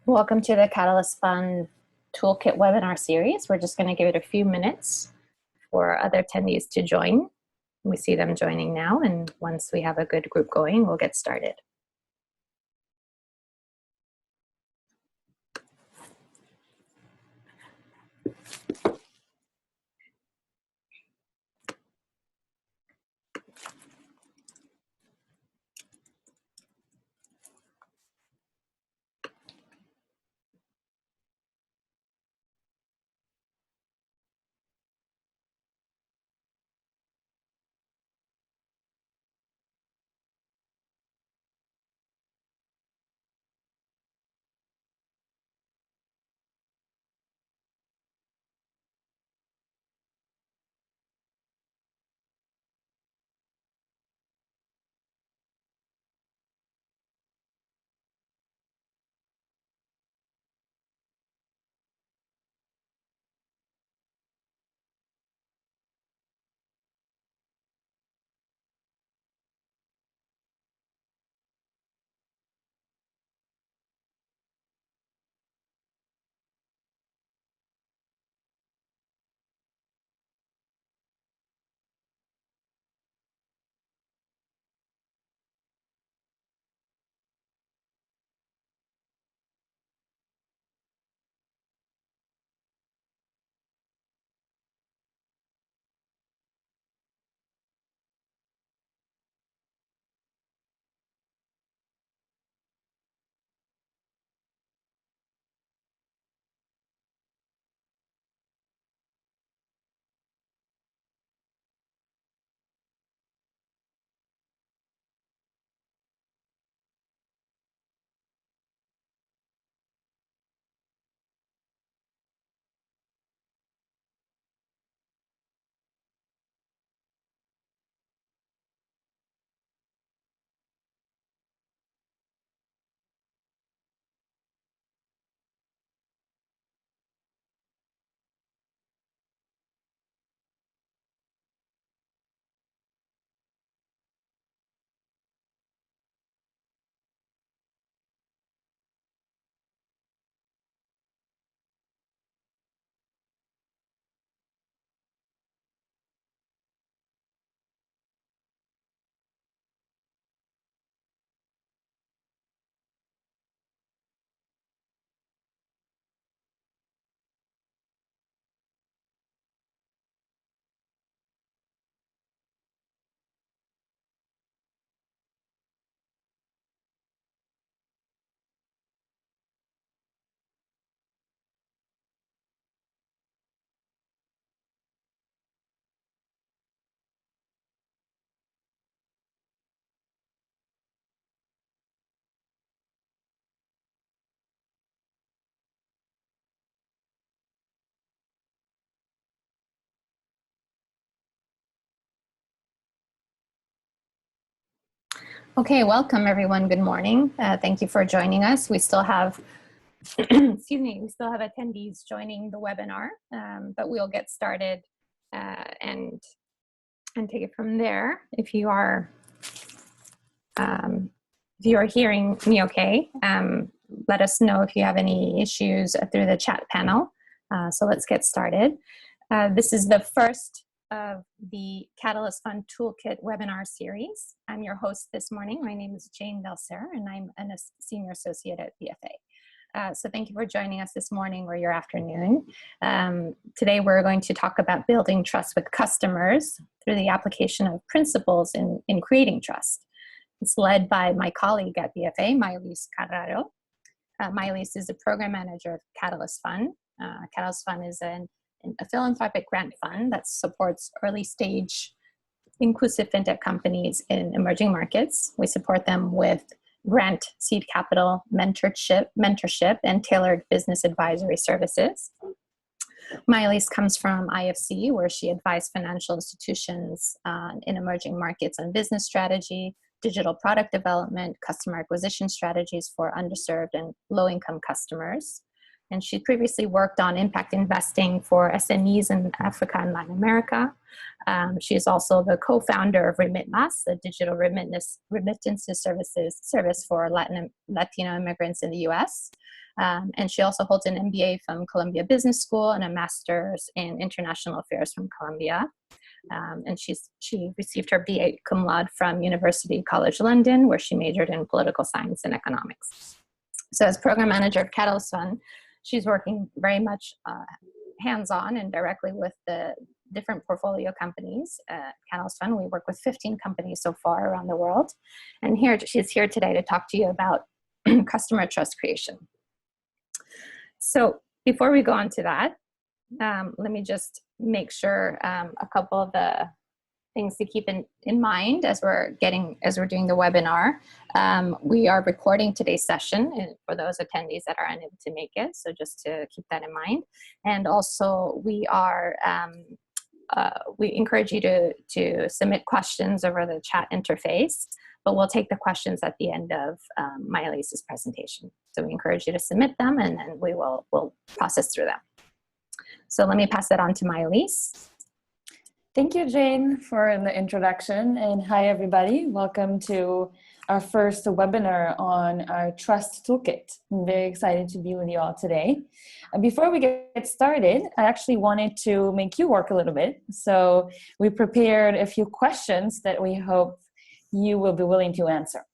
Welcome to the Catalyst Fund Toolkit webinar series. We're just going to give it a few minutes for other attendees to join. We see them joining now, and once we have a good group going, we'll get started. Okay, welcome everyone. Good morning. Thank you for joining us. We still have, excuse me, we still have attendees joining the webinar, but we'll get started and take it from there. If you are hearing me okay, let us know if you have any issues through the chat panel. So let's get started. This is the first of the Catalyst Fund Toolkit webinar series. I'm your host this morning. My name is Jane Delcer, and I'm a senior associate at BFA. So thank you for joining us this morning or your afternoon. Today we're going to talk about building trust with customers through the application of principles in creating trust. It's led by my colleague at BFA, Maylise Carraro. Maylise is the program manager of Catalyst Fund. Catalyst Fund is a philanthropic grant fund that supports early stage inclusive fintech companies in emerging markets. We support them with grant, seed capital, mentorship, and tailored business advisory services. Maylise comes from IFC, where she advised financial institutions in emerging markets on business strategy, digital product development, customer acquisition strategies for underserved and low-income customers. And she previously worked on impact investing for SMEs in Africa and Latin America. She is also the co-founder of Remitmas, the digital remittances service for Latino immigrants in the US. And she also holds an MBA from Columbia Business School and a master's in international affairs from Columbia. And she received her BA cum laude from University College London, where she majored in political science and economics. So as program manager of Catalyst Fund, she's working very much hands-on and directly with the different portfolio companies at Catalyst Fund. We work with 15 companies so far around the world. And she's here today to talk to you about customer trust creation. So before we go on to that, let me just make sure a couple of the things to keep in mind as we're doing the webinar. We are recording today's session for those attendees that are unable to make it, so just to keep that in mind. And also we encourage you to submit questions over the chat interface, but we'll take the questions at the end of Mylise's presentation. So we encourage you to submit them, and then we'll process through them. So let me pass that on to Mylise. Thank you, Jane, for the introduction. And hi, everybody. Welcome to our first webinar on our Trust Toolkit. I'm very excited to be with you all today. Before we get started, I actually wanted to make you work a little bit. So we prepared a few questions that we hope you will be willing to answer.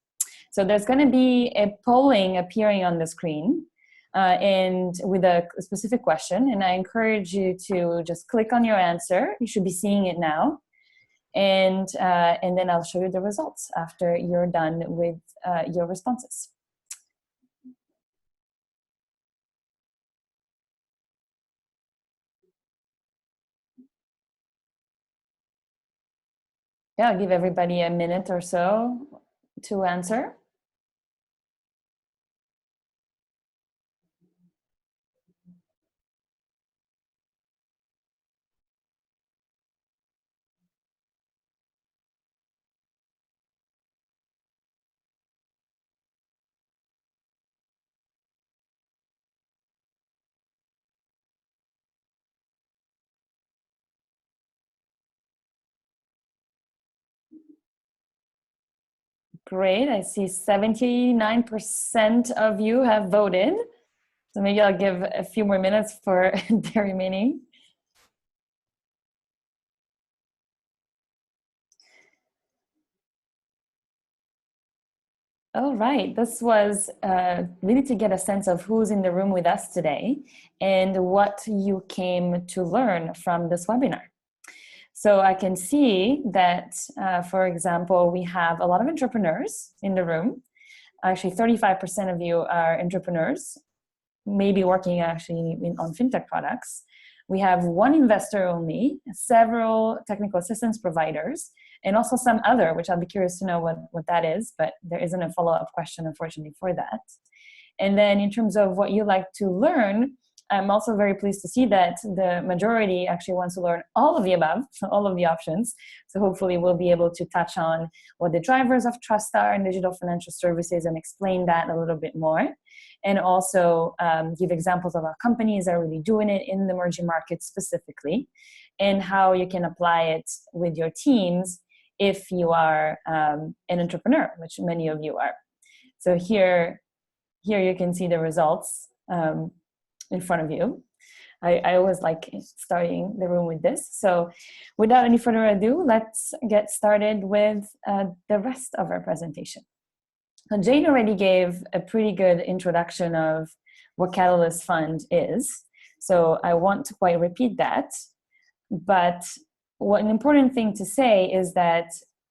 So there's going to be a polling appearing on the screen. And with a specific question, and I encourage you to just click on your answer. You should be seeing it now, and then I'll show you the results after you're done with your responses. Yeah, I'll give everybody a minute or so to answer. Great, I see 79% of you have voted. So maybe I'll give a few more minutes for the remaining. All right, this was really to get a sense of who's in the room with us today and what you came to learn from this webinar. So I can see that, for example, we have a lot of entrepreneurs in the room. Actually, 35% of you are entrepreneurs, maybe working actually on fintech products. We have one investor only, several technical assistance providers, and also some other, which I'll be curious to know what that is, but there isn't a follow-up question, unfortunately, for that. And then in terms of what you like to learn, I'm also very pleased to see that the majority actually wants to learn all of the above, all of the options. So hopefully we'll be able to touch on what the drivers of trust are in digital financial services and explain that a little bit more. And also give examples of our companies that are really doing it in the emerging markets specifically, and how you can apply it with your teams if you are an entrepreneur, which many of you are. So here you can see the results in front of you. I always like starting the room with this. So without any further ado, let's get started with the rest of our presentation. So Jane already gave a pretty good introduction of what Catalyst Fund is. So I won't quite repeat that. But an important thing to say is that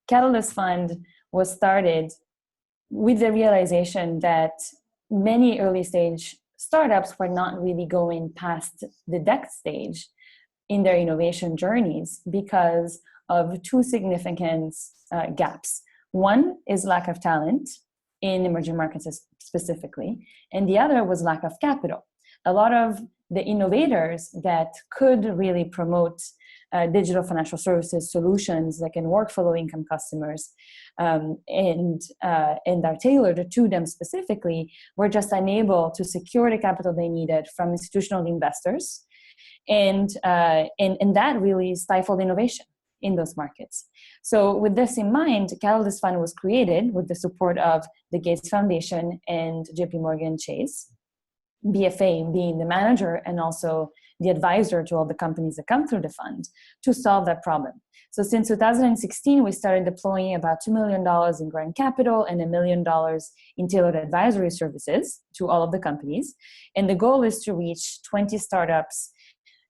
Catalyst Fund was started with the realization that many early stage startups were not really going past the next stage in their innovation journeys because of two significant gaps. One is lack of talent in emerging markets specifically, and the other was lack of capital. A lot of the innovators that could really promote digital financial services solutions that can work for low-income customers and are tailored to them specifically were just unable to secure the capital they needed from institutional investors, and that really stifled innovation in those markets. So with this in mind, Catalyst Fund was created with the support of the Gates Foundation and JP Morgan Chase. BFA being the manager and also the advisor to all the companies that come through the fund to solve that problem. So since 2016, we started deploying about $2 million in grant capital and $1 million in tailored advisory services to all of the companies. And the goal is to reach 20 startups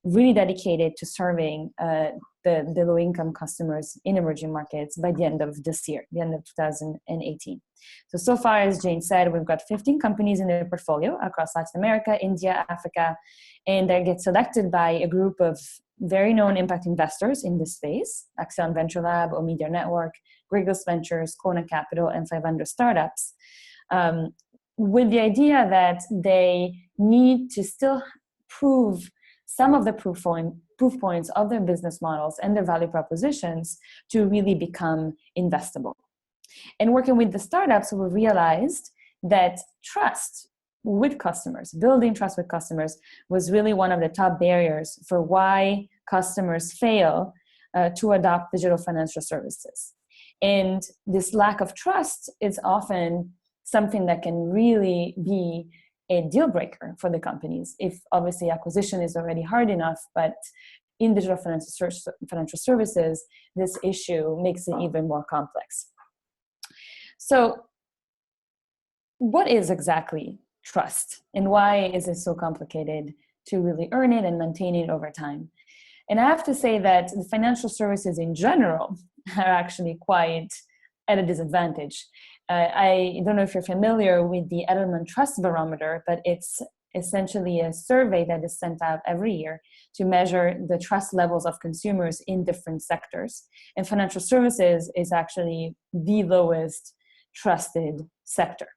really dedicated to serving the low-income customers in emerging markets by the end of this year, the end of 2018. So far, as Jane said, we've got 15 companies in their portfolio across Latin America, India, Africa, and they get selected by a group of very known impact investors in this space, Axion Venture Lab, Omedia Network, Gregos Ventures, Kona Capital, and 500 Startups, with the idea that they need to still prove some of the proof points of their business models and their value propositions to really become investable. And working with the startups, we realized that trust with customers, building trust with customers, was really one of the top barriers for why customers fail to adopt digital financial services. And this lack of trust is often something that can really be a deal breaker for the companies, if obviously acquisition is already hard enough, but in digital financial services, this issue makes it even more complex. So what is exactly trust, and why is it so complicated to really earn it and maintain it over time? And I have to say that the financial services in general are actually quite at a disadvantage. I don't know if you're familiar with the Edelman Trust Barometer, but it's essentially a survey that is sent out every year to measure the trust levels of consumers in different sectors. And financial services is actually the lowest trusted sector.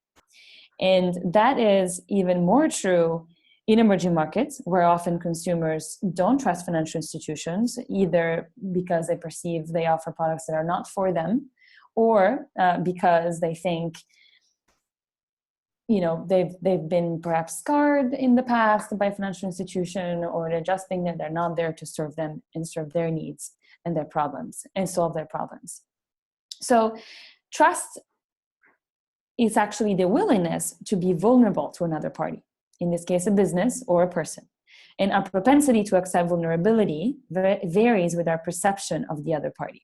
And that is even more true in emerging markets, where often consumers don't trust financial institutions, either because they perceive they offer products that are not for them, or because they think, they've been perhaps scarred in the past by a financial institution, or they just think that they're not there to serve them and serve their needs and their problems and solve their problems. So trust is actually the willingness to be vulnerable to another party, in this case, a business or a person. And our propensity to accept vulnerability varies with our perception of the other party.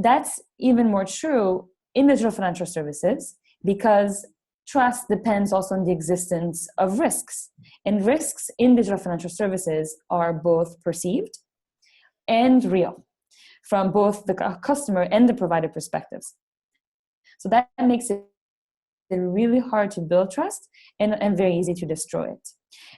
That's even more true in digital financial services, because trust depends also on the existence of risks. And risks in digital financial services are both perceived and real, from both the customer and the provider perspectives. So that makes it really hard to build trust and very easy to destroy it.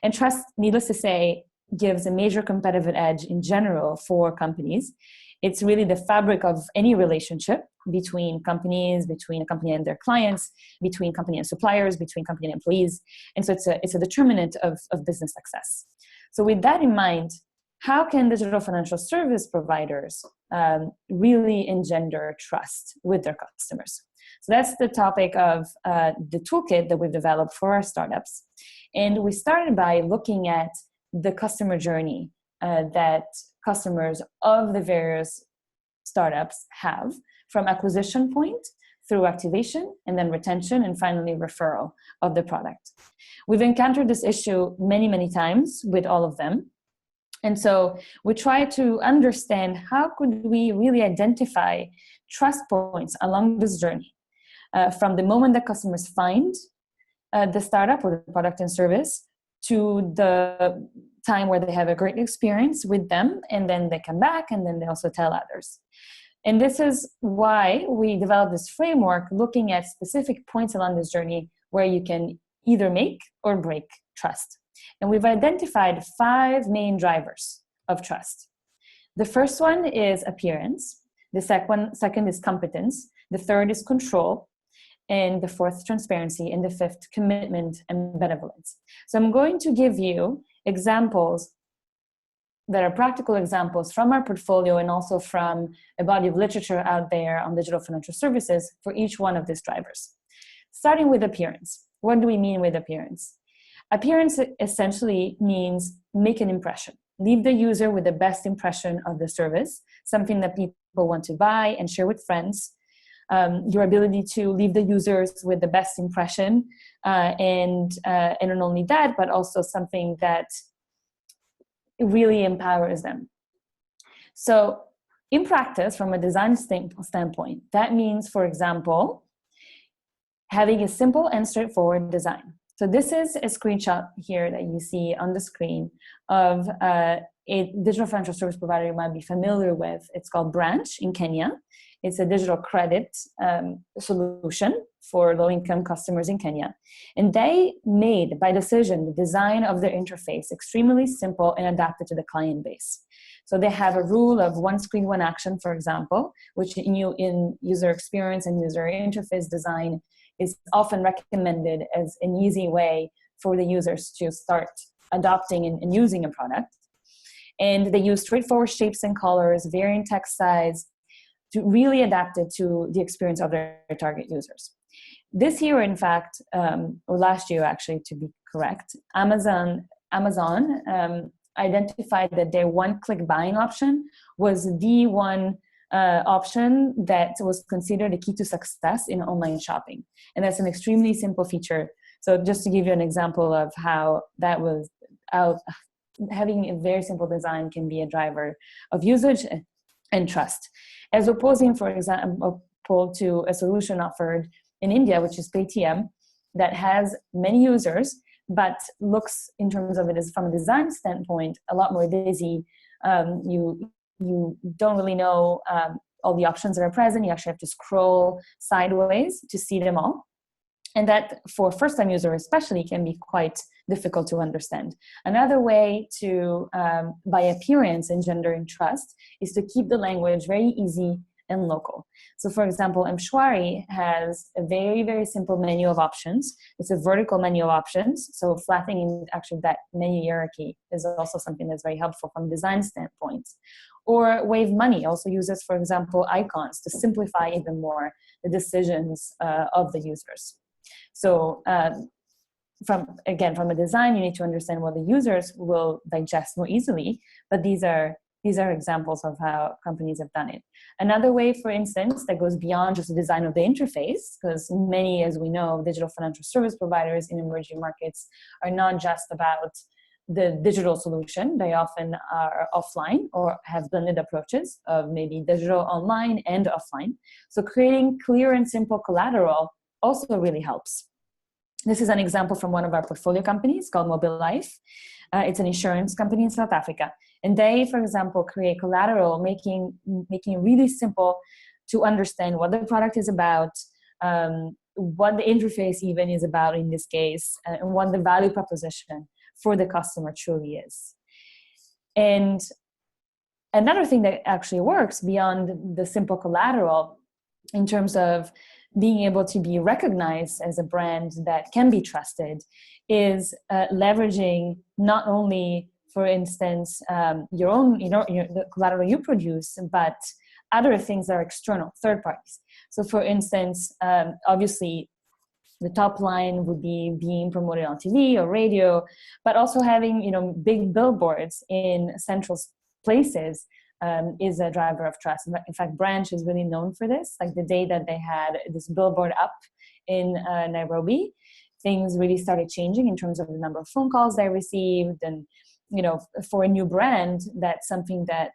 And trust, needless to say, gives a major competitive edge in general for companies. It's really the fabric of any relationship between companies, between a company and their clients, between company and suppliers, between company and employees. And so it's a determinant of business success. So with that in mind, how can digital financial service providers really engender trust with their customers? So that's the topic of the toolkit that we've developed for our startups. And we started by looking at the customer journey that customers of the various startups have, from acquisition point through activation and then retention and finally referral of the product. We've encountered this issue many, many times with all of them. And so we try to understand how could we really identify trust points along this journey, from the moment that customers find the startup or the product and service to the time where they have a great experience with them, and then they come back and then they also tell others. And this is why we developed this framework looking at specific points along this journey where you can either make or break trust. And we've identified 5 main drivers of trust. The first one is appearance. The second is competence. The third is control. And the fourth, transparency. And the fifth, commitment and benevolence. So I'm going to give you examples that are practical examples from our portfolio and also from a body of literature out there on digital financial services for each one of these drivers. Starting with appearance. What do we mean with appearance? Appearance essentially means make an impression. Leave the user with the best impression of the service, something that people want to buy and share with friends. your ability to leave the users with the best impression, and not only that, but also something that really empowers them. So in practice, from a design standpoint, that means, for example, having a simple and straightforward design. So this is a screenshot here that you see on the screen of a digital financial service provider you might be familiar with. It's called Branch in Kenya. It's a digital credit solution for low-income customers in Kenya. And they made, by decision, the design of their interface extremely simple and adapted to the client base. So they have a rule of one screen, one action, for example, which in user experience and user interface design is often recommended as an easy way for the users to start adopting and using a product. And they use straightforward shapes and colors, varying text size, to really adapt it to the experience of their target users. This year, in fact, or last year actually, to be correct, Amazon identified that their one-click buying option was the one option that was considered a key to success in online shopping. And that's an extremely simple feature. So just to give you an example of how that was out, having a very simple design can be a driver of usage and trust. As opposing, for example, to a solution offered in India, which is Paytm, that has many users, but looks, in terms of it as from a design standpoint, a lot more busy. You don't really know all the options that are present. You actually have to scroll sideways to see them all. And that, for first-time users especially, can be quite difficult to understand. Another way to, by appearance, engender and trust is to keep the language very easy and local. So for example, Mshwari has a very, very simple menu of options. It's a vertical menu of options. So flattening actually that menu hierarchy is also something that's very helpful from a design standpoint. Or Wave Money also uses, for example, icons to simplify even more the decisions of the users. So from a design, you need to understand what the users will digest more easily, but these are examples of how companies have done it. Another way, for instance, that goes beyond just the design of the interface, because many, as we know, digital financial service providers in emerging markets are not just about the digital solution. They often are offline or have blended approaches of maybe digital, online, and offline. So creating clear and simple collateral also really helps. This is an example from one of our portfolio companies called Mobile Life. It's an insurance company in South Africa. And they, for example, create collateral, making it really simple to understand what the product is about, what the interface even is about in this case, and what the value proposition for the customer truly is. And another thing that actually works beyond the simple collateral in terms of being able to be recognized as a brand that can be trusted is leveraging not only, for instance, your own, the collateral you produce, but other things that are external, third parties. So for instance, obviously the top line would be being promoted on TV or radio, but also having, big billboards in central places is a driver of trust. In fact, Branch is really known for this. Like the day that they had this billboard up in Nairobi, things really started changing in terms of the number of phone calls they received. And, for a new brand, that's something that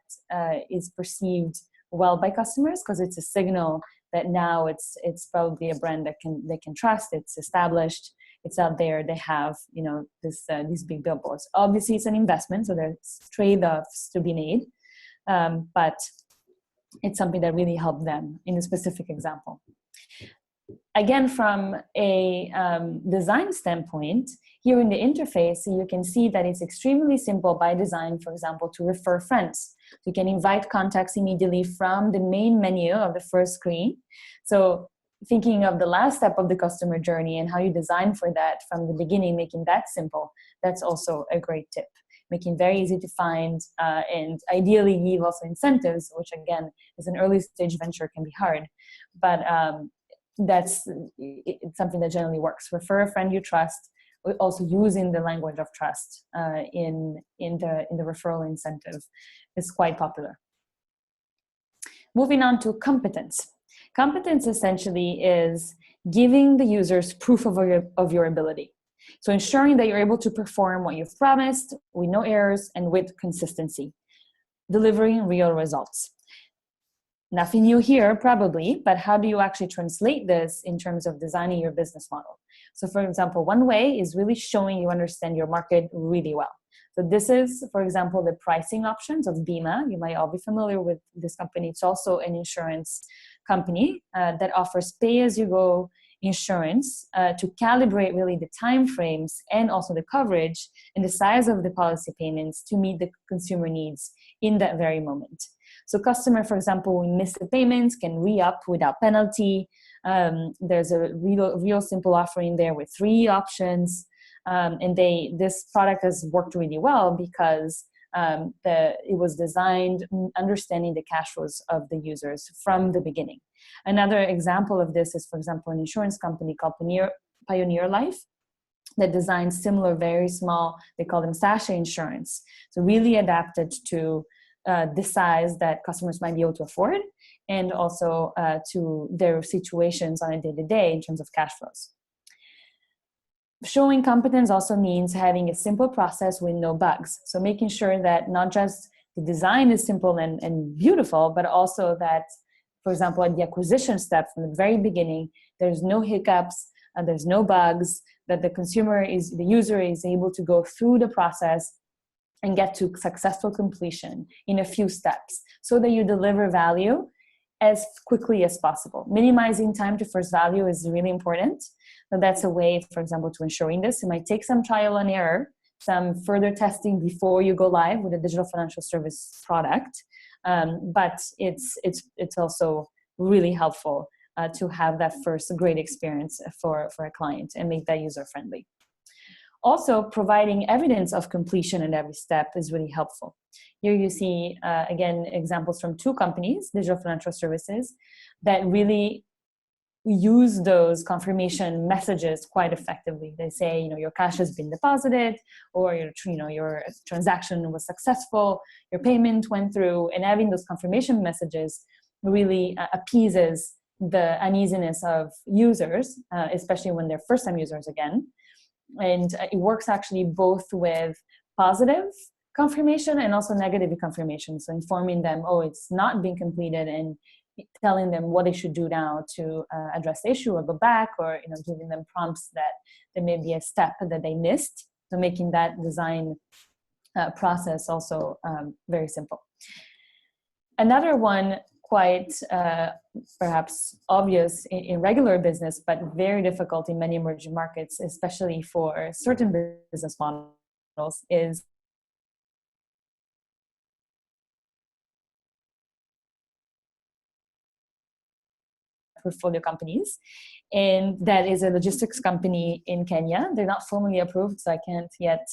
is perceived well by customers, because it's a signal that now it's probably a brand that they can trust. It's established. It's out there. They have, these big billboards. Obviously, it's an investment, so there's trade-offs to be made. But it's something that really helped them in a specific example. Again, from a design standpoint, here in the interface, you can see that it's extremely simple by design, for example, to refer friends. You can invite contacts immediately from the main menu of the first screen. So thinking of the last step of the customer journey and how you design for that from the beginning, making that simple, that's also a great tip. Making very easy to find, and ideally give also incentives, which again, as an early stage venture can be hard. But it's something that generally works. Refer a friend you trust, also using the language of trust in the referral incentive is quite popular. Moving on to competence. Competence essentially is giving the users proof of your ability. So ensuring that you're able to perform what you've promised with no errors and with consistency, delivering real results. Nothing new here, probably, but how do you actually translate this in terms of designing your business model? So for example, one way is really showing you understand your market really well. So this is, for example, the pricing options of Bima. You might all be familiar with this company. It's also an insurance company that offers pay-as-you-go insurance to calibrate really the time frames and also the coverage and the size of the policy payments to meet the consumer needs in that very moment. So customer, for example, who miss the payments can re-up without penalty. There's a real simple offering there with 3 options. And this product has worked really well because it was designed understanding the cash flows of the users from the beginning. Another example of this is, for example, an insurance company called Pioneer Life that designs similar, very small, they call them sachet insurance. So really adapted to the size that customers might be able to afford and also to their situations on a day-to-day in terms of cash flows. Showing competence also means having a simple process with no bugs. So making sure that not just the design is simple and beautiful, but also that, for example, at the acquisition step from the very beginning, there's no hiccups, there's no bugs, that the user is able to go through the process and get to successful completion in a few steps so that you deliver value as quickly as possible. Minimizing time to first value is really important. So that's a way, for example, to ensuring this. It might take some trial and error, some further testing before you go live with a digital financial service product. But it's also really helpful to have that first great experience for a client and make that user friendly. Also, providing evidence of completion in every step is really helpful. Here you see, again, examples from 2 companies, digital financial services, that really use those confirmation messages quite effectively. They say, your cash has been deposited, or your transaction was successful, your payment went through, and having those confirmation messages really appeases the uneasiness of users, especially when they're first-time users again. And it works actually both with positive confirmation and also negative confirmation. So informing them, it's not being completed, and telling them what they should do now to address the issue or go back, or giving them prompts that there may be a step that they missed. So making that design process also very simple. Another one, quite perhaps obvious in regular business, but very difficult in many emerging markets, especially for certain business models, is portfolio companies. And that is a logistics company in Kenya. They're not formally approved, so I can't yet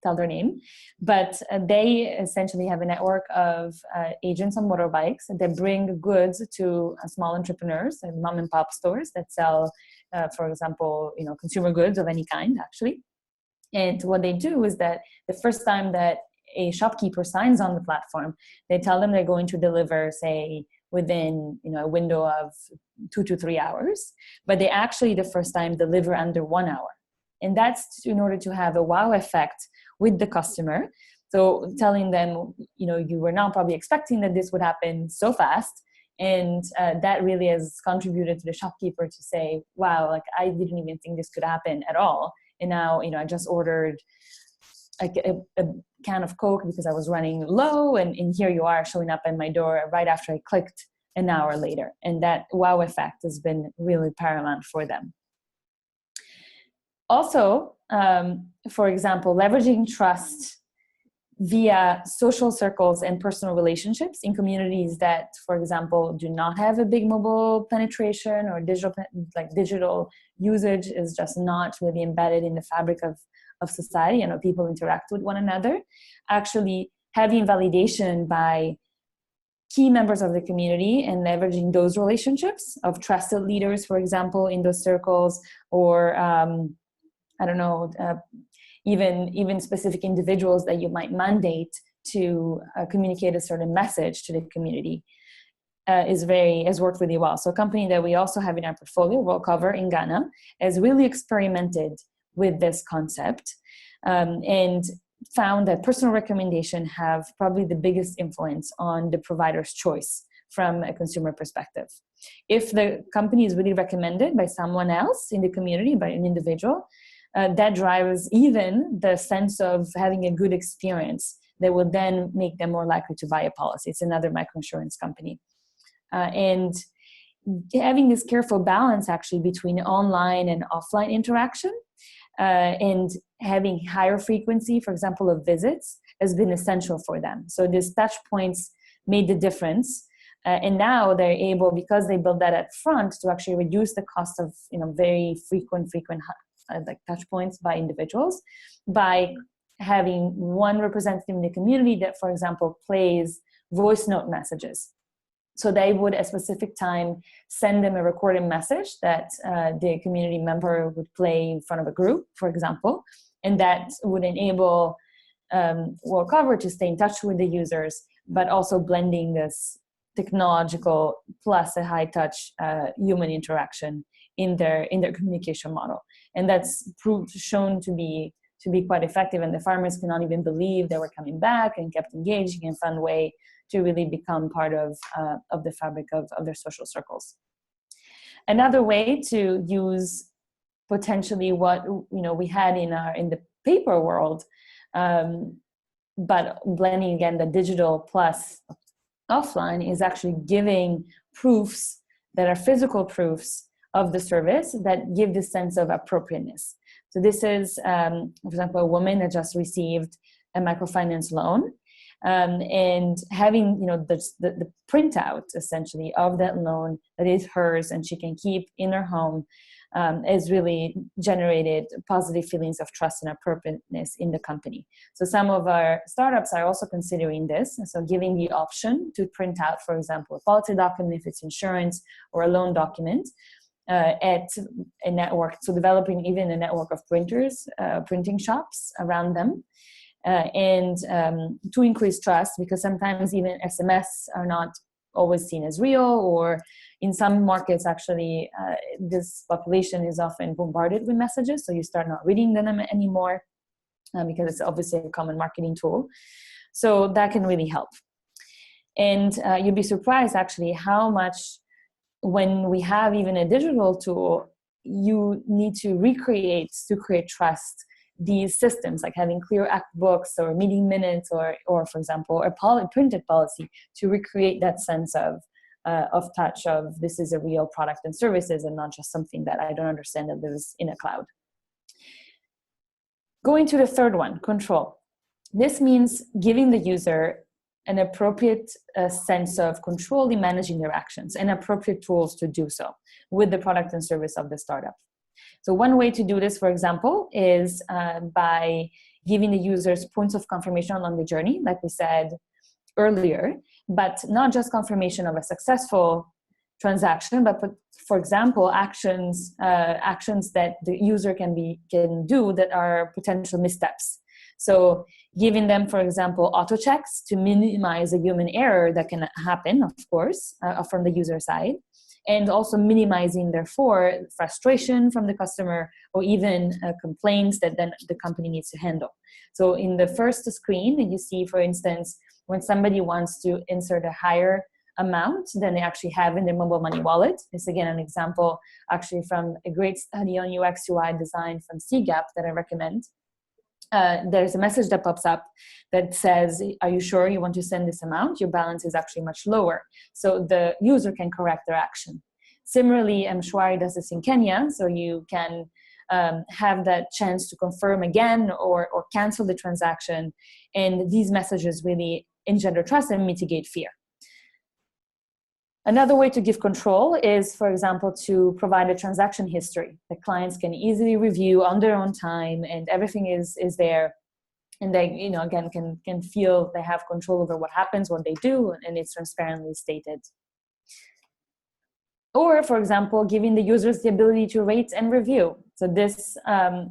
tell their name, but they essentially have a network of agents on motorbikes that bring goods to small entrepreneurs and mom and pop stores that sell, for example, consumer goods of any kind, actually. And what they do is that the first time that a shopkeeper signs on the platform, they tell them they're going to deliver, say, within a window of 2 to 3 hours, but they actually the first time deliver under 1 hour. And that's in order to have a wow effect with the customer. So telling them, you were not probably expecting that this would happen so fast. And that really has contributed to the shopkeeper to say, wow, I didn't even think this could happen at all. And now, I just ordered a can of Coke because I was running low. And here you are showing up at my door right after I clicked an hour later. And that wow effect has been really paramount for them. Also, for example, leveraging trust via social circles and personal relationships in communities that, for example, do not have a big mobile penetration, or digital usage is just not really embedded in the fabric of society. People interact with one another. Actually, having validation by key members of the community and leveraging those relationships of trusted leaders, for example, in those circles, or even specific individuals that you might mandate to communicate a certain message to the community. has worked really well. So a company that we also have in our portfolio, World Cover in Ghana, has really experimented with this concept and found that personal recommendation have probably the biggest influence on the provider's choice from a consumer perspective. If the company is really recommended by someone else in the community, by an individual, that drives even the sense of having a good experience that will then make them more likely to buy a policy. It's another microinsurance company. And having this careful balance actually between online and offline interaction and having higher frequency, for example, of visits has been essential for them. So these touch points made the difference. And now they're able, because they built that up front, to actually reduce the cost of very frequent like touch points by individuals by having one representative in the community that, for example, plays voice note messages. So they would, at a specific time, send them a recorded message that the community member would play in front of a group, for example, and that would enable World Cover to stay in touch with the users, but also blending this technological plus a high touch human interaction in their communication model. And that's shown to be quite effective, and the farmers cannot even believe they were coming back and kept engaging in a fun way to really become part of the fabric of their social circles. Another way to use potentially what we had in the paper world, but blending again the digital plus offline, is actually giving proofs that are physical proofs of the service that give this sense of appropriateness. So this is, for example, a woman that just received a microfinance loan, and having the printout essentially of that loan that is hers and she can keep in her home has really generated positive feelings of trust and appropriateness in the company. So some of our startups are also considering this, and so giving the option to print out, for example, a policy document if it's insurance, or a loan document at a network. So developing even a network of printers, printing shops around them. And to increase trust, because sometimes even SMS are not always seen as real, or in some markets actually this population is often bombarded with messages, so you start not reading them anymore because it's obviously a common marketing tool. So that can really help. And you'd be surprised actually how much, when we have even a digital tool, you need to recreate to create trust these systems, like having clear act books or meeting minutes, or for example, a printed policy, to recreate that sense of touch, of this is a real product and services and not just something that I don't understand that lives in a cloud. Going to the third one, control. This means giving the user an appropriate sense of control in managing their actions and appropriate tools to do so with the product and service of the startup. So one way to do this, for example, is by giving the users points of confirmation along the journey, like we said earlier, but not just confirmation of a successful transaction, but for example, actions that the user can do that are potential missteps. So giving them, for example, auto checks to minimize a human error that can happen, of course, from the user side, and also minimizing, therefore, frustration from the customer, or even complaints that then the company needs to handle. So in the first screen, you see, for instance, when somebody wants to insert a higher amount than they actually have in their mobile money wallet. This, again, an example actually from a great study on UX UI design from CGAP that I recommend. There's a message that pops up that says, are you sure you want to send this amount? Your balance is actually much lower. So the user can correct their action. Similarly, Mshwari does this in Kenya, so you can have that chance to confirm again or cancel the transaction. And these messages really engender trust and mitigate fear. Another way to give control is, for example, to provide a transaction history that clients can easily review on their own time, and everything is there. And they, again, can feel they have control over what happens, what they do, and it's transparently stated. Or, for example, giving the users the ability to rate and review. So this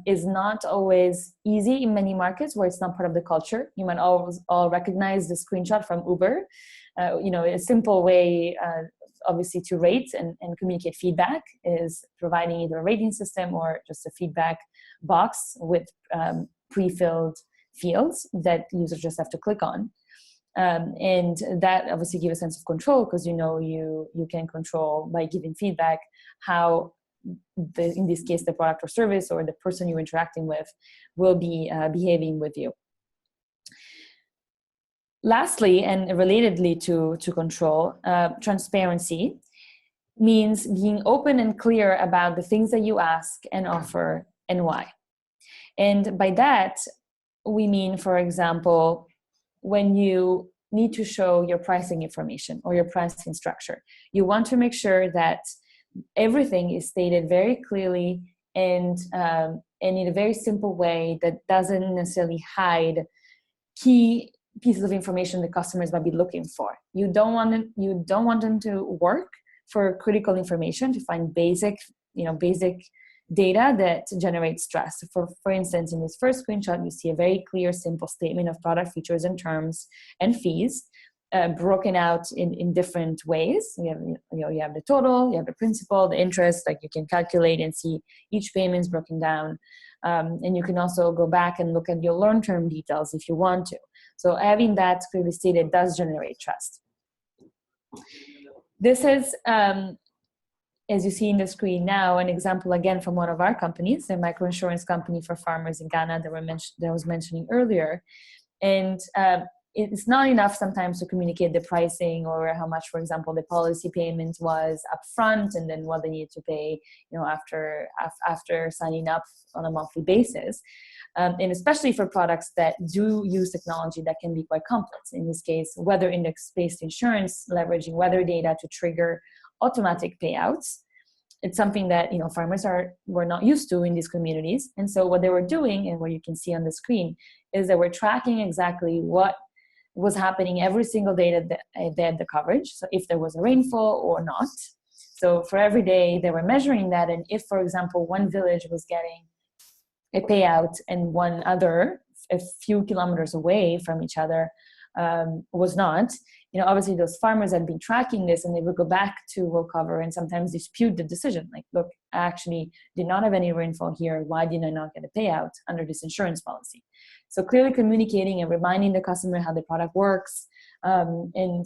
is not always easy in many markets where it's not part of the culture. You might all recognize the screenshot from Uber. A simple way, obviously, to rate and communicate feedback is providing either a rating system or just a feedback box with pre-filled fields that users just have to click on. And that obviously gives a sense of control, because you can control by giving feedback how in this case the product or service or the person you're interacting with will be behaving with you. Lastly, and relatedly to control, transparency means being open and clear about the things that you ask and offer and why. And by that, we mean, for example, when you need to show your pricing information or your pricing structure, you want to make sure that everything is stated very clearly and in a very simple way that doesn't necessarily hide key pieces of information the customers might be looking for. You don't want them to work for critical information, to find basic data that generates stress. For instance, in this first screenshot, you see a very clear, simple statement of product features and terms and fees, broken out in different ways. You have the total, you have the principal, the interest, like you can calculate and see each payment is broken down. And you can also go back and look at your long-term details if you want to. So having that clearly stated does generate trust. This is, as you see in the screen now, an example again from one of our companies, a microinsurance company for farmers in Ghana that I was mentioning earlier. And it's not enough sometimes to communicate the pricing or how much, for example, the policy payment was upfront and then what they need to pay, after signing up on a monthly basis. And especially for products that do use technology that can be quite complex. In this case, weather index-based insurance, leveraging weather data to trigger automatic payouts. It's something that farmers were not used to in these communities. And so what they were doing, and what you can see on the screen, is that we're tracking exactly what was happening every single day that they had the coverage. So if there was a rainfall or not. So for every day they were measuring that. And if, for example, one village was getting a payout and one other, a few kilometers away from each other, was not, obviously those farmers had been tracking this, and they would go back to Will Cover and sometimes dispute the decision. Like, look, I actually did not have any rainfall here. Why did I not get a payout under this insurance policy? So clearly communicating and reminding the customer how the product works, and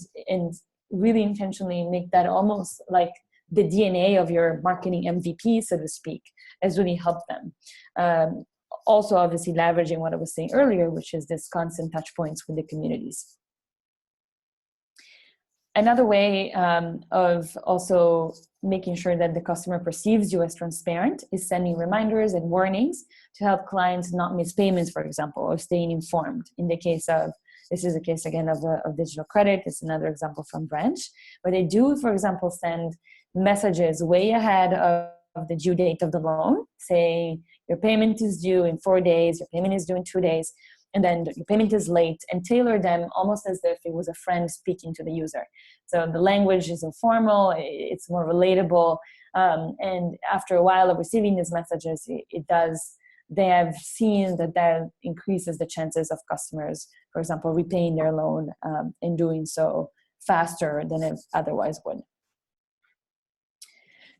really intentionally make that almost like the DNA of your marketing MVP, so to speak, has really helped them. Also, obviously, leveraging what I was saying earlier, which is this constant touch points with the communities. Another way of also making sure that the customer perceives you as transparent is sending reminders and warnings to help clients not miss payments, for example, or staying informed. In the case of, this is a case again of digital credit. It's another example from Branch, where they do, for example, send messages way ahead of the due date of the loan, saying your payment is due in 4 days, your payment is due in 2 days, and then your payment is late, and tailor them almost as if it was a friend speaking to the user. So the language is informal, it's more relatable, and after a while of receiving these messages, they have seen that increases the chances of customers, for example, repaying their loan and doing so faster than it otherwise would.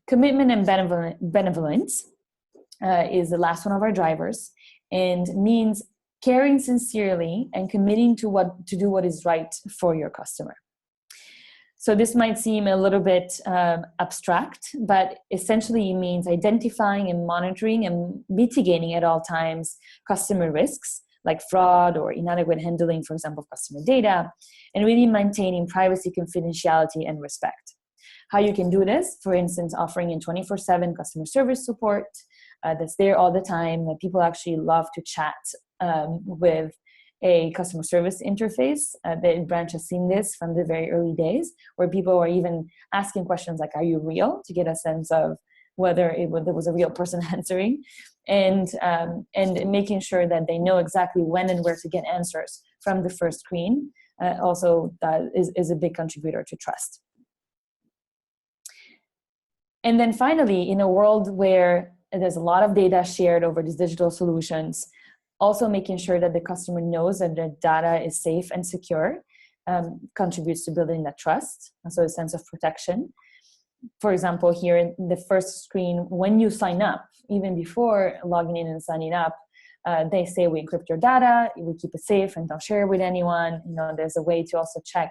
Commitment and benevolence is the last one of our drivers, and means caring sincerely and committing to do what is right for your customer. So this might seem a little bit abstract, but essentially it means identifying and monitoring and mitigating at all times customer risks like fraud or inadequate handling, for example, of customer data, and really maintaining privacy, confidentiality, and respect. How you can do this, for instance, offering in 24/7 customer service support that's there all the time. People actually love to chat with a customer service interface. The Branch has seen this from the very early days, where people are even asking questions like, are you real? To get a sense of whether there was a real person answering, and making sure that they know exactly when and where to get answers from the first screen. Also, that is a big contributor to trust. And then finally, in a world where there's a lot of data shared over these digital solutions. Also making sure that the customer knows that their data is safe and secure contributes to building that trust, and so a sense of protection. For example, here in the first screen, when you sign up, even before logging in and signing up, they say we encrypt your data, we keep it safe and don't share it with anyone. There's a way to also check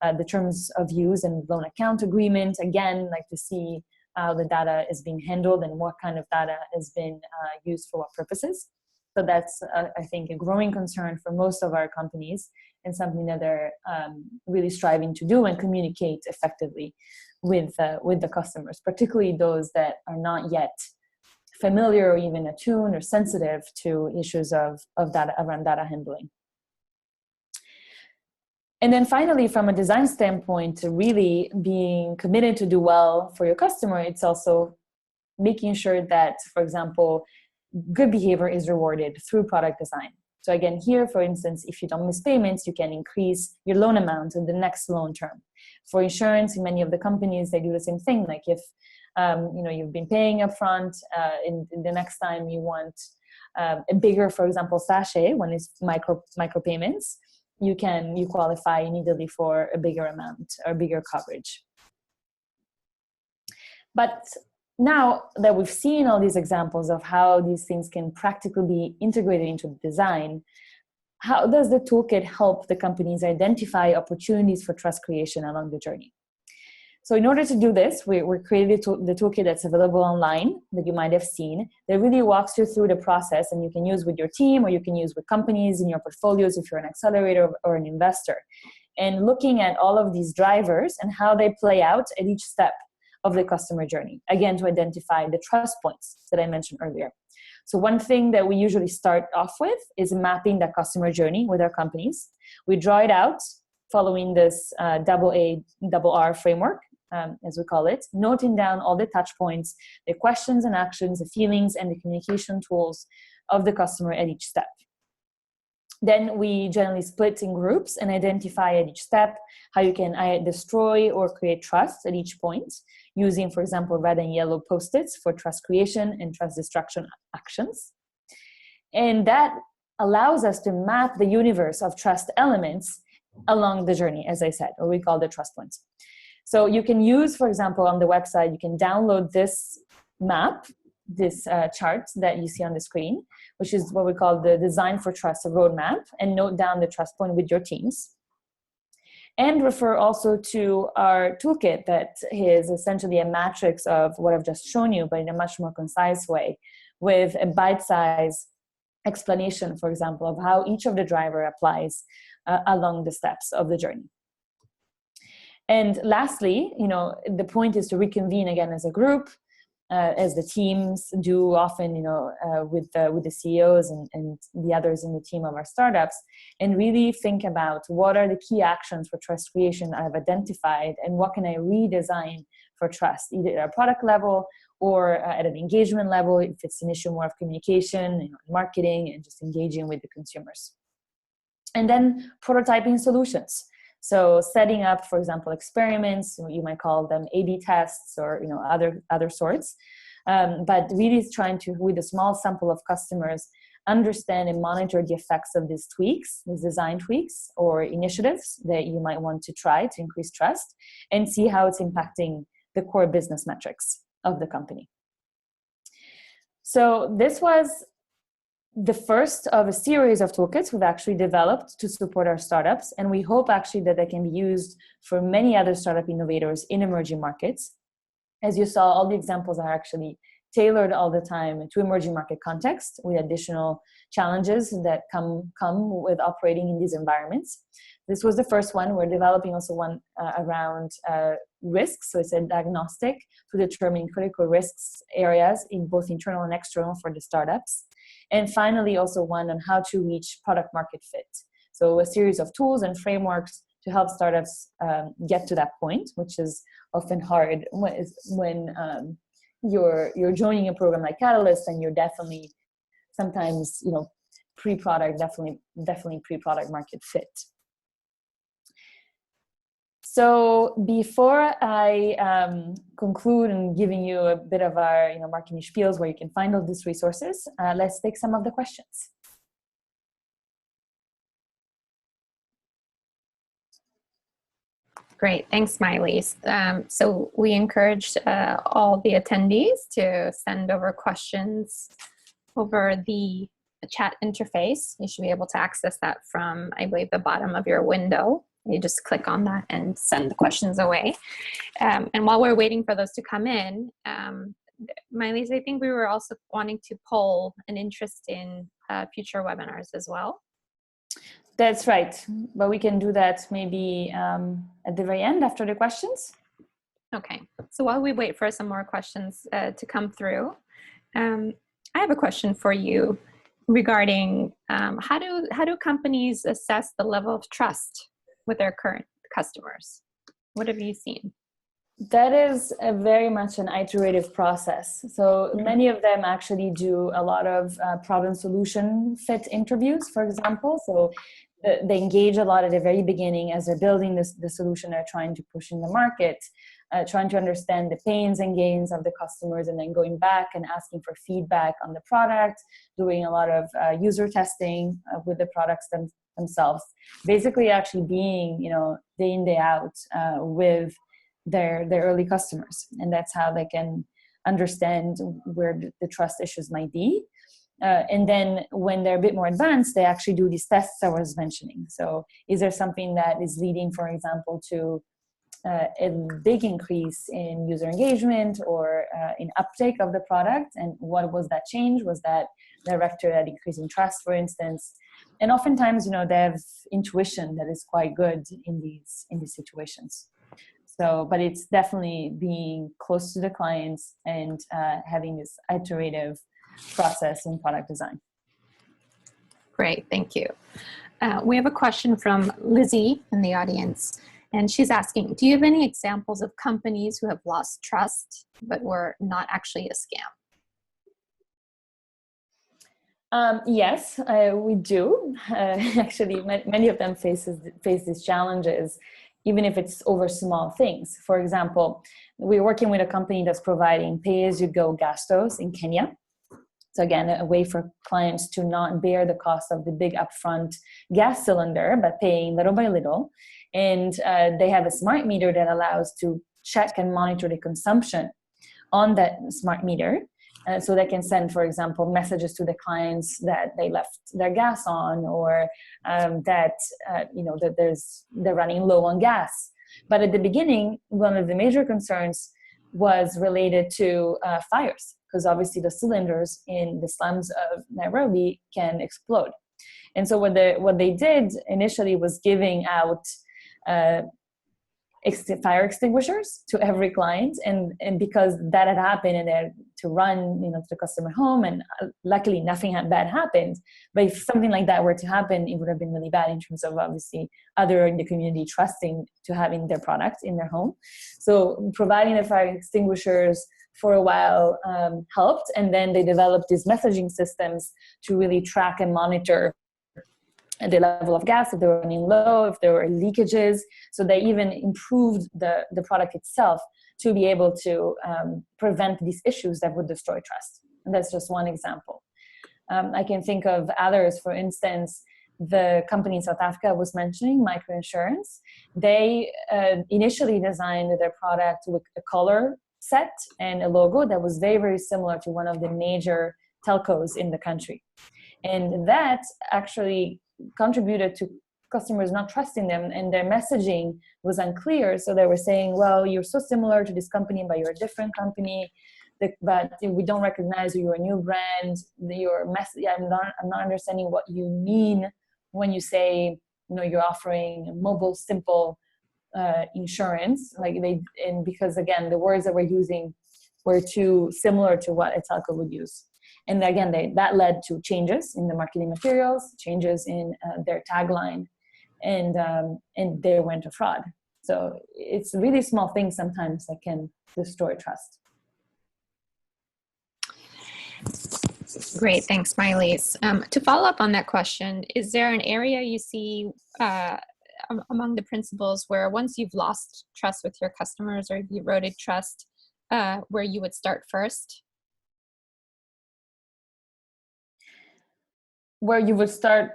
the terms of use and loan account agreement, again, like to see how the data is being handled and what kind of data has been used for what purposes. So that's, I think, a growing concern for most of our companies, and something that they're really striving to do and communicate effectively with the customers, particularly those that are not yet familiar or even attuned or sensitive to issues of data around data handling. And then finally, from a design standpoint, really being committed to do well for your customer, it's also making sure that, for example, good behavior is rewarded through product design. So again, here, for instance, if you don't miss payments, you can increase your loan amount in the next loan term. For insurance, in many of the companies, they do the same thing. Like if you've been paying upfront, in the next time you want a bigger, for example, sachet, when it's micro payments, you qualify immediately for a bigger amount or bigger coverage. But now that we've seen all these examples of how these things can practically be integrated into the design, how does the toolkit help the companies identify opportunities for trust creation along the journey? So in order to do this, we created the toolkit that's available online that you might have seen, that really walks you through the process, and you can use with your team, or you can use with companies in your portfolios if you're an accelerator or an investor. And looking at all of these drivers and how they play out at each step of the customer journey, again, to identify the trust points that I mentioned earlier. So one thing that we usually start off with is mapping the customer journey with our companies. We draw it out following this AARR framework, as we call it, noting down all the touch points, the questions and actions, the feelings, and the communication tools of the customer at each step. Then we generally split in groups and identify at each step how you can destroy or create trust at each point, using, for example, red and yellow post-its for trust creation and trust destruction actions. And that allows us to map the universe of trust elements along the journey, as I said, or we call the trust points. So you can use, for example, on the website, you can download this map, this chart that you see on the screen, which is what we call the Design for Trust roadmap, and note down the trust point with your teams. And refer also to our toolkit that is essentially a matrix of what I've just shown you, but in a much more concise way, with a bite-sized explanation, for example, of how each of the driver applies along the steps of the journey. And lastly, the point is to reconvene again as a group, as the teams do often, with the CEOs and the others in the team of our startups, and really think about what are the key actions for trust creation I've identified, and what can I redesign for trust, either at a product level or at an engagement level, if it's an issue more of communication, marketing, and just engaging with the consumers. And then prototyping solutions. So setting up, for example, experiments, you might call them A/B tests or other sorts, but really trying to, with a small sample of customers, understand and monitor the effects of these tweaks, these design tweaks or initiatives that you might want to try to increase trust, and see how it's impacting the core business metrics of the company. So this was the first of a series of toolkits we've actually developed to support our startups, and we hope actually that they can be used for many other startup innovators in emerging markets. As you saw, all the examples are actually tailored all the time to emerging market context, with additional challenges that come with operating in these environments. This was the first one. We're developing also one around risks, so it's a diagnostic to determine critical risks areas in both internal and external for the startups. And finally, also one on how to reach product market fit. So a series of tools and frameworks to help startups get to that point, which is often hard when you're joining a program like Catalyst, and you're definitely sometimes pre-product, definitely pre-product market fit. So before I conclude and giving you a bit of our marketing spiels where you can find all these resources, let's take some of the questions. Great, thanks, Miley. So we encouraged all the attendees to send over questions over the chat interface. You should be able to access that from, I believe, the bottom of your window. You just click on that and send the questions away. And while we're waiting for those to come in, Miley, I think we were also wanting to poll an interest in future webinars as well. That's right, but we can do that maybe at the very end after the questions. Okay, so while we wait for some more questions to come through, I have a question for you regarding how do companies assess the level of trust with their current customers? What have you seen? That is very much an iterative process. So many of them actually do a lot of problem solution fit interviews, for example. So they engage a lot at the very beginning as they're building the solution they're trying to push in the market, trying to understand the pains and gains of the customers, and then going back and asking for feedback on the product, doing a lot of user testing with the products themselves. Basically actually being, day in, day out with their early customers. And that's how they can understand where the trust issues might be. And then when they're a bit more advanced, they actually do these tests I was mentioning. So is there something that is leading, for example, to a big increase in user engagement or in uptake of the product? And what was that change? Was that directed at increasing trust, for instance? And oftentimes, they have intuition that is quite good in these situations. So, but it's definitely being close to the clients and having this iterative process in product design. Great, thank you. We have a question from Lizzie in the audience, and she's asking, do you have any examples of companies who have lost trust but were not actually a scam? Yes, we do. Actually, many of them face these challenges, even if it's over small things. For example, we're working with a company that's providing pay-as-you-go gastos in Kenya. So again, a way for clients to not bear the cost of the big upfront gas cylinder, but paying little by little. And they have a smart meter that allows to check and monitor the consumption on that smart meter. So they can send, for example, messages to the clients that they left their gas on, or that they're running low on gas. But at the beginning, one of the major concerns was related to fires, because obviously the cylinders in the slums of Nairobi can explode. And so what they did initially was giving out fire extinguishers to every client, and because that had happened, and they had to run to the customer home, and luckily nothing bad happened. But if something like that were to happen, it would have been really bad in terms of obviously other in the community trusting to having their product in their home. So providing the fire extinguishers for a while helped, and then they developed these messaging systems to really track and monitor the level of gas, if they were running low, if there were leakages. So they even improved the product itself to be able to prevent these issues that would destroy trust. And that's just one example. I can think of others. For instance, the company in South Africa I was mentioning, Microinsurance, they initially designed their product with a color set and a logo that was very, very similar to one of the major telcos in the country. And that actually contributed to customers not trusting them, and their messaging was unclear. So they were saying, well, you're so similar to this company, but you're a different company, but we don't recognize you, you're a new brand. I'm not understanding what you mean when you say, you're offering mobile simple insurance. And because again, the words that we're using were too similar to what a telco would use. And again, that led to changes in the marketing materials, changes in their tagline, and they went to fraud. So it's really small things sometimes that can destroy trust. Great, thanks, Miley. To follow up on that question, is there an area you see among the principles where once you've lost trust with your customers or you've eroded trust, where you would start first? Where you would start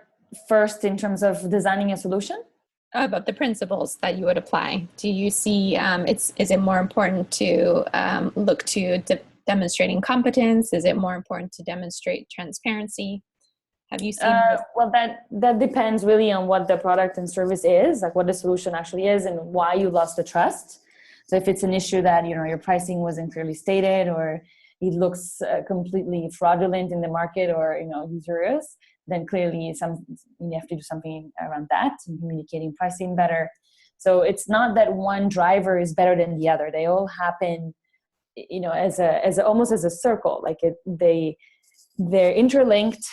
first in terms of designing a solution? About the principles that you would apply. Do you see is it more important to look to demonstrating competence? Is it more important to demonstrate transparency? Have you seen well, that depends really on what the product and service is, like what the solution actually is and why you lost the trust. So if it's an issue that, you know, your pricing wasn't clearly stated, or it looks completely fraudulent in the market, or, you know, usurious, then clearly you have to do something around that and communicating pricing better. So it's not that one driver is better than the other. They all happen, you know, as almost as a circle. Like they're interlinked,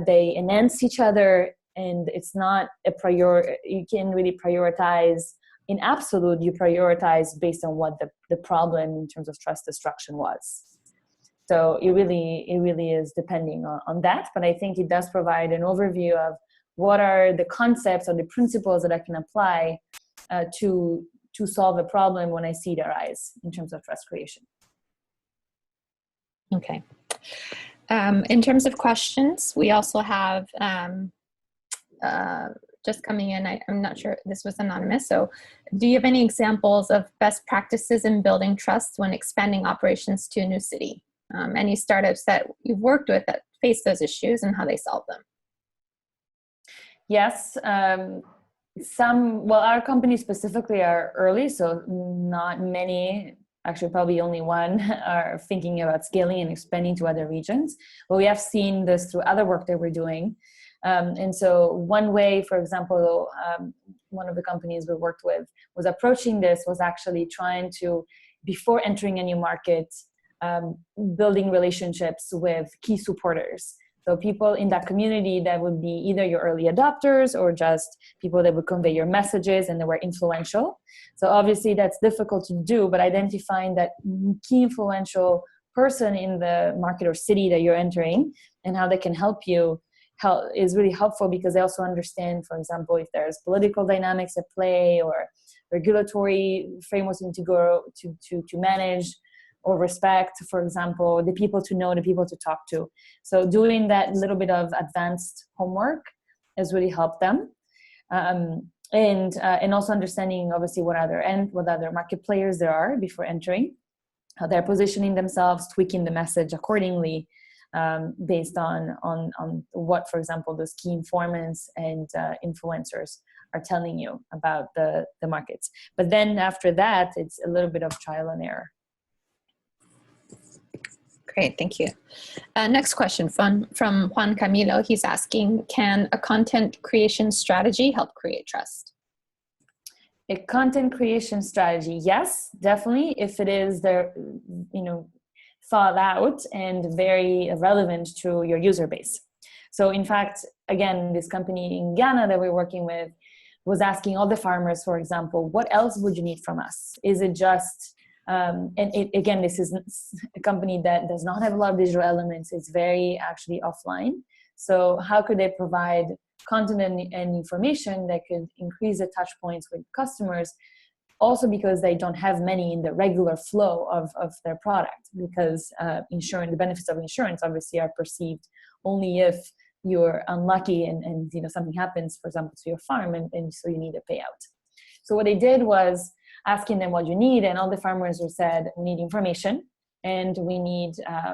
they enhance each other, and it's not you can really prioritize in absolute. You prioritize based on what the problem in terms of trust destruction was. So it really is depending on that, but I think it does provide an overview of what are the concepts or the principles that I can apply to solve a problem when I see it arise in terms of trust creation. Okay. In terms of questions, we also have just coming in. I'm not sure, this was anonymous. So do you have any examples of best practices in building trust when expanding operations to a new city? Any startups that you've worked with that face those issues and how they solve them? Yes. Our company specifically are early, so not many, actually probably only one, are thinking about scaling and expanding to other regions. But we have seen this through other work that we're doing. And so one way, for example, one of the companies we worked with was approaching this, was actually trying to, before entering a new market, building relationships with key supporters. So people in that community that would be either your early adopters or just people that would convey your messages and they were influential. So obviously that's difficult to do, but identifying that key influential person in the market or city that you're entering and how they can help you is really helpful, because they also understand, for example, if there's political dynamics at play or regulatory frameworks you need to go to manage, or respect, for example, the people to know, the people to talk to. So doing that little bit of advanced homework has really helped them. And also understanding, obviously, what other market players there are before entering, how they're positioning themselves, tweaking the message accordingly, based on what, for example, those key informants and influencers are telling you about the markets. But then after that, it's a little bit of trial and error. Great, thank you. Next question from Juan Camilo. He's asking, can a content creation strategy help create trust? A content creation strategy, yes, definitely. If it is thought out and very relevant to your user base. So in fact, again, this company in Ghana that we're working with was asking all the farmers, for example, what else would you need from us? Is it just again, this is a company that does not have a lot of digital elements. It's very actually offline. So how could they provide content and information that could increase the touch points with customers? Also because they don't have many in the regular flow of their product, because the benefits of insurance obviously are perceived only if you're unlucky and something happens, for example, to your farm, and so you need a payout. So what they did was asking them what you need, and all the farmers were said, we need information, and we need,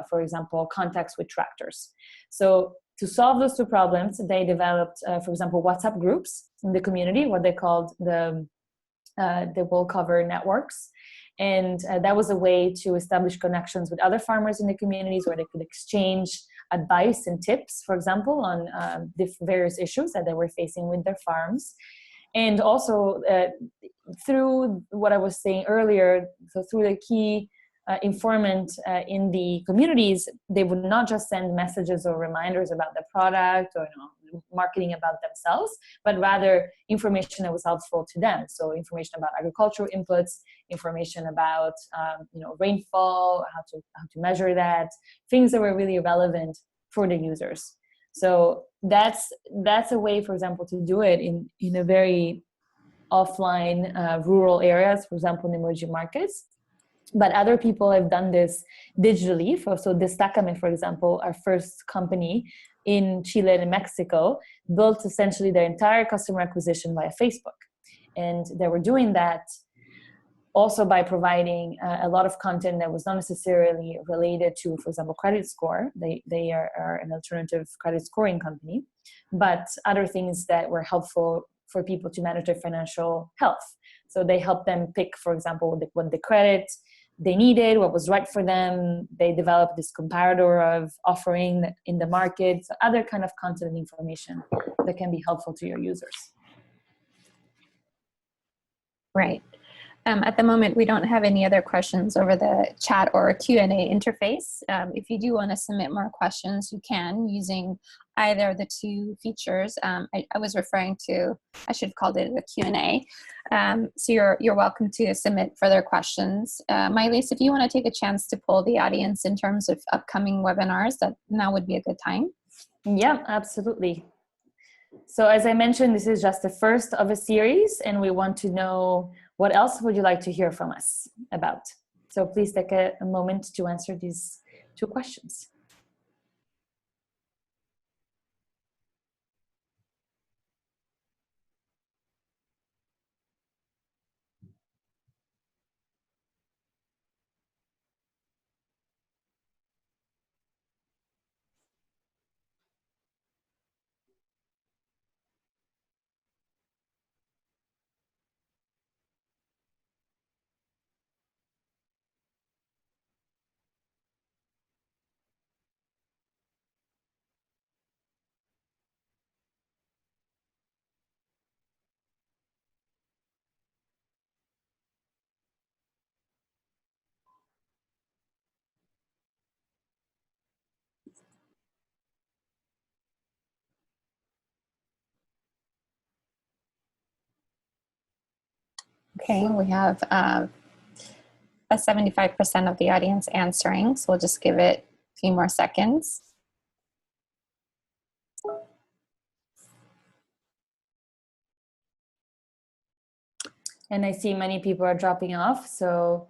for example, contacts with tractors. So to solve those two problems, they developed, for example, WhatsApp groups in the community, what they called the wool cover networks. And that was a way to establish connections with other farmers in the communities where they could exchange advice and tips, for example, on the various issues that they were facing with their farms. And also through what I was saying earlier, so through the key informant in the communities, they would not just send messages or reminders about the product or marketing about themselves, but rather information that was helpful to them. So information about agricultural inputs, information about rainfall, how to measure that, things that were really relevant for the users. So that's a way, for example, to do it in a very offline rural areas, for example, in emerging markets. But other people have done this digitally. So Destacame, for example, our first company in Chile and Mexico, built essentially their entire customer acquisition via Facebook. And they were doing that also by providing a lot of content that was not necessarily related to, for example, credit score. They are an alternative credit scoring company, but other things that were helpful for people to manage their financial health. So they helped them pick, for example, what the credit they needed, what was right for them. They developed this comparator of offering in the market, so other kind of content and information that can be helpful to your users. Right. At the moment, we don't have any other questions over the chat or Q&A interface. If you do want to submit more questions, you can using either of the two features. I was referring to, I should have called it a Q&A. So you're welcome to submit further questions. Maylise, if you want to take a chance to poll the audience in terms of upcoming webinars, that now would be a good time. Yeah, absolutely. So as I mentioned, this is just the first of a series, and we want to know what else would you like to hear from us about. So please take a moment to answer these two questions. Okay, we have a 75% of the audience answering, so we'll just give it a few more seconds. And I see many people are dropping off, so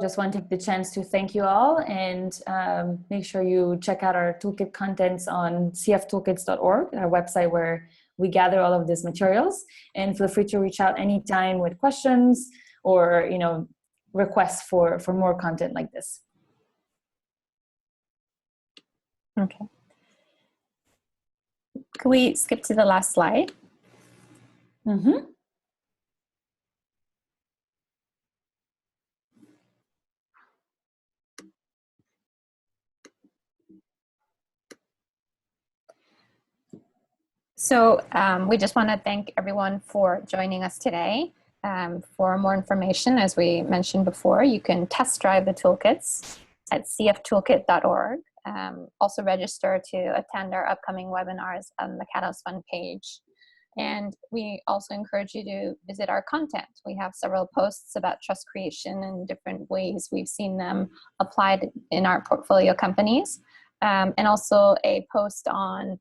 just want to take the chance to thank you all, and make sure you check out our toolkit contents on cftoolkits.org, our website where we gather all of these materials. And feel free to reach out anytime with questions or requests for more content like this. Okay. Could we skip to the last slide? Mm-hmm. So we just want to thank everyone for joining us today. For more information, as we mentioned before, you can test drive the toolkits at cftoolkit.org. Also register to attend our upcoming webinars on the Catalyst Fund page. And we also encourage you to visit our content. We have several posts about trust creation and different ways we've seen them applied in our portfolio companies. And also a post on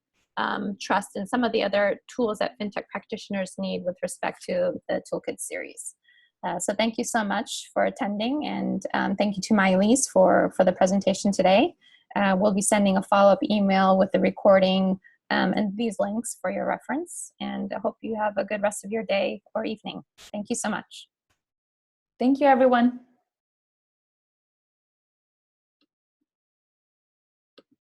trust and some of the other tools that fintech practitioners need with respect to the Toolkit series. So thank you so much for attending, and thank you to Maylise for the presentation today. We'll be sending a follow-up email with the recording and these links for your reference, and I hope you have a good rest of your day or evening. Thank you so much. Thank you, everyone.